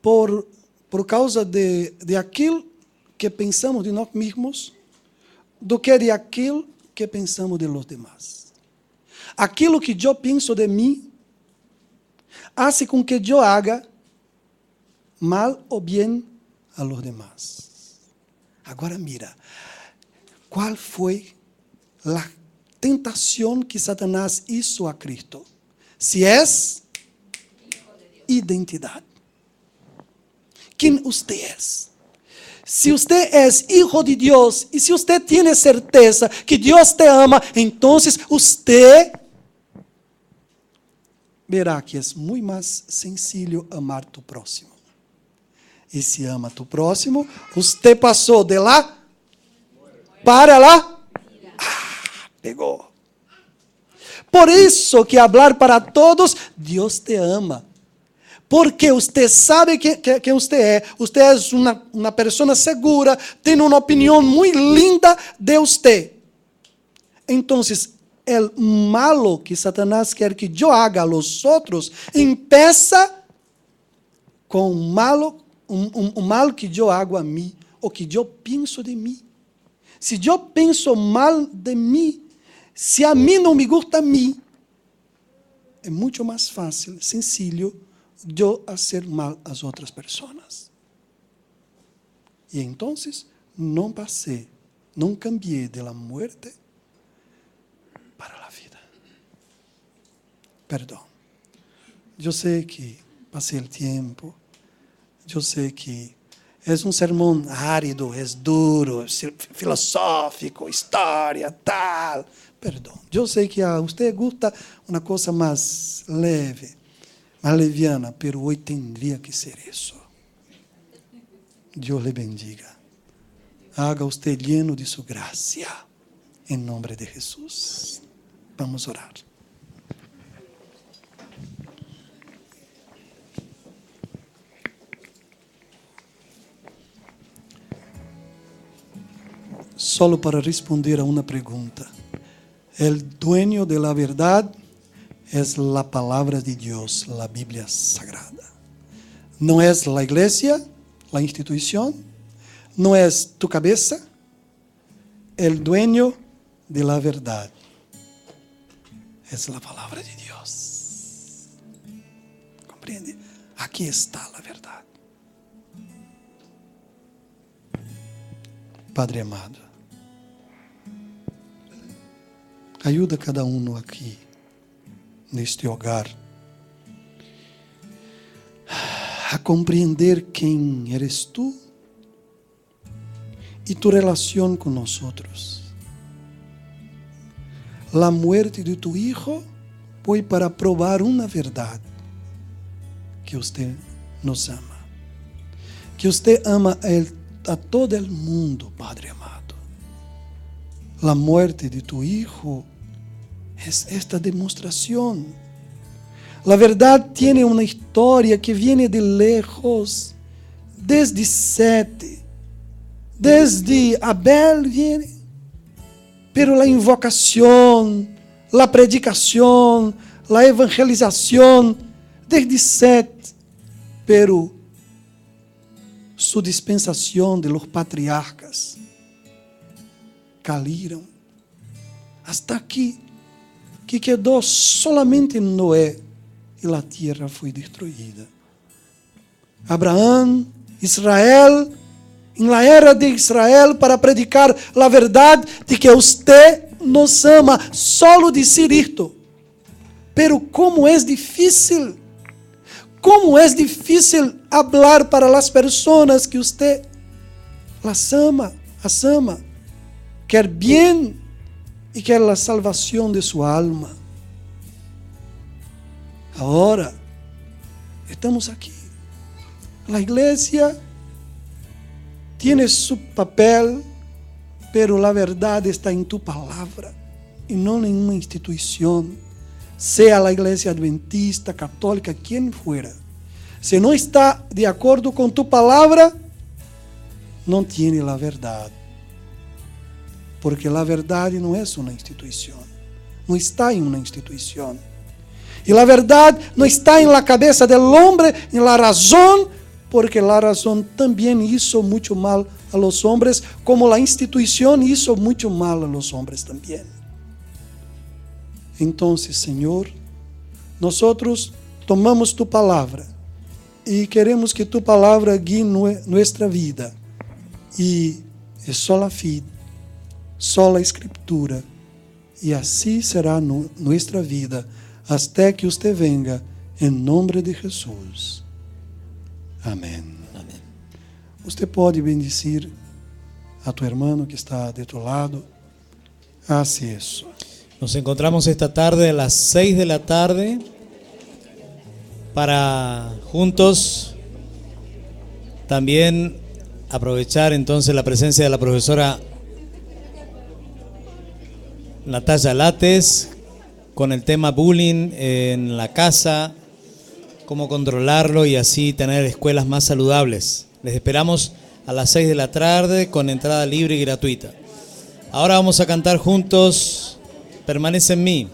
por causa de aquilo que pensamos de nós mesmos do que de aquilo que pensamos de los demás. Aquilo que eu penso de mim hace com que eu haga mal ou bem a los demás. Agora mira, qual foi a tentação que Satanás hizo a Cristo? Se é identidade. Quem você é? Se você é hijo de Deus e se você tem certeza que Deus te ama, então você verá que é muito mais sencillo amar tu próximo. E se ama tu próximo, você passou de lá para lá. Pegou. Por isso que falar para todos, Deus te ama. Porque você sabe quem você é. Você é uma pessoa segura, tem uma opinião muito linda de você. Então, o malo que Satanás quer que eu haga a los outros, empieza com o mal que eu hago a mim, ou que eu penso de mim. Se eu penso mal de mim, se a mim não me gusta a mim, é muito mais fácil, sencillo, eu fazer mal às outras pessoas. E então, não passei, não cambiei de la muerte para a vida. Perdão. Eu sei que passei o tempo, eu sei que Es un sermón árido, es duro, es filosófico, historia, tal. Perdón, yo sé que a usted gusta una cosa más leve, más liviana, pero hoy tendría que ser eso. Dios le bendiga. Haga usted lleno de su gracia, en nombre de Jesús. Vamos a orar. Solo para responder a una pregunta. El dueño de la verdad es la palabra de Dios, la Biblia Sagrada. No es la iglesia, la institución, no es tu cabeza. El dueño de la verdad es la palabra de Dios. ¿Comprende? Aquí está la verdad. Padre amado, ayuda a cada uno aquí, neste hogar, a compreender quién eres tú y tu relación con nosotros. La muerte de tu Hijo fue para probar una verdad, que usted nos ama, que usted ama a todo el mundo, Padre amado. La muerte de tu Hijo es esta demostración. La verdad tiene una historia que viene de lejos, desde Sete, desde Abel viene, pero la invocación, la predicación, la evangelización, desde Sete, pero su dispensación de los patriarcas caíram hasta aquí, que quedó solamente Noé y la tierra fue destruida. Abraham, Israel, en la era de Israel, para predicar la verdad de que usted nos ama, solo decir esto. Pero como es difícil hablar para las personas que usted las ama, quer bien y quer la salvación de su alma. Ahora estamos aquí. La iglesia tiene su papel, pero la verdad está en tu palabra y no en una institución, sea la iglesia adventista, católica, quien fuera. Si no está de acuerdo con tu palabra, no tiene la verdad. Porque la verdad no es una institución, no está en una institución. Y la verdad no está en la cabeza del hombre, en la razón, porque la razón también hizo mucho mal a los hombres, como la institución hizo mucho mal a los hombres también. Entonces, Señor, nosotros tomamos tu palabra y queremos que tu palabra guíe nuestra vida. Y es sola fe, sola escritura, y así será nuestra vida hasta que usted venga, en nombre de Jesús. Amén. Amén. Usted pode bendecir a tu hermano que está de tu lado. Hace eso. Nos encontramos esta tarde a las 6 de la tarde para juntos también aprovechar entonces la presencia de la profesora Natalia Lates con el tema bullying en la casa, cómo controlarlo y así tener escuelas más saludables. Les esperamos a las 6 de la tarde con entrada libre y gratuita. Ahora vamos a cantar juntos Permanece en mí.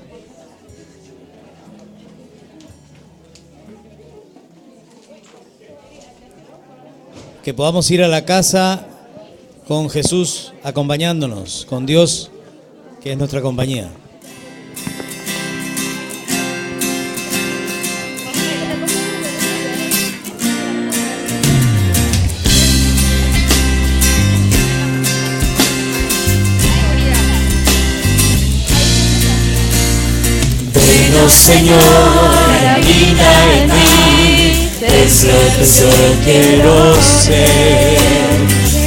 Que podamos ir a la casa con Jesús acompañándonos, con Dios que es nuestra compañía. Ven, oh Señor, habita en mí, Jesús yo quiero ser,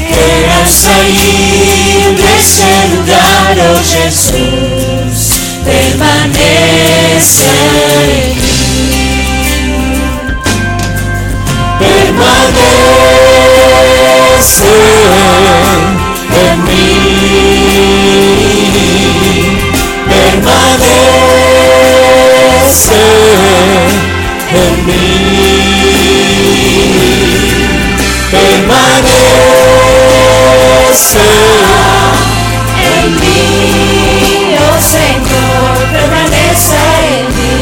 que al salir de ese lugar, oh Jesús, permanece en mí, permanece en mí, permanece en mí, permanece en mí, oh Señor, permanece en mí.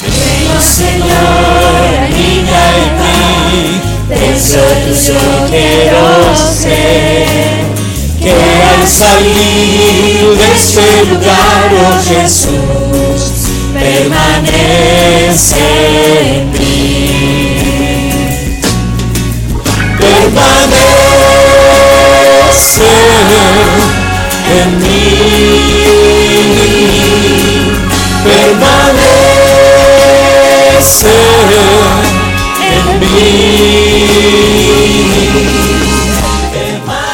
Ven, oh Señor, anida en mí, de eso yo quiero ser, que al salir de este lugar, oh Jesús, permanece en mí, permanece en mí, permanece en mí, permanece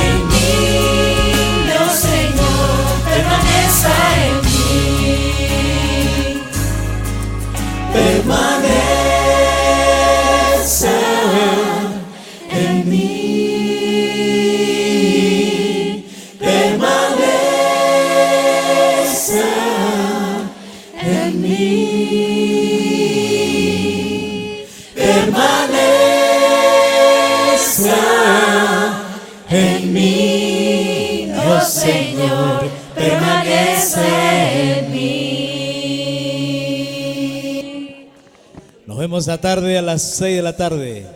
en mí, oh Señor, permanece en mí, permanece en mí, permanece en mí, permanece en mí, oh Señor, permanece en mí. Nos vemos la tarde a las 6 de la tarde.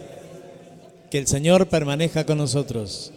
Que el Señor permanezca con nosotros.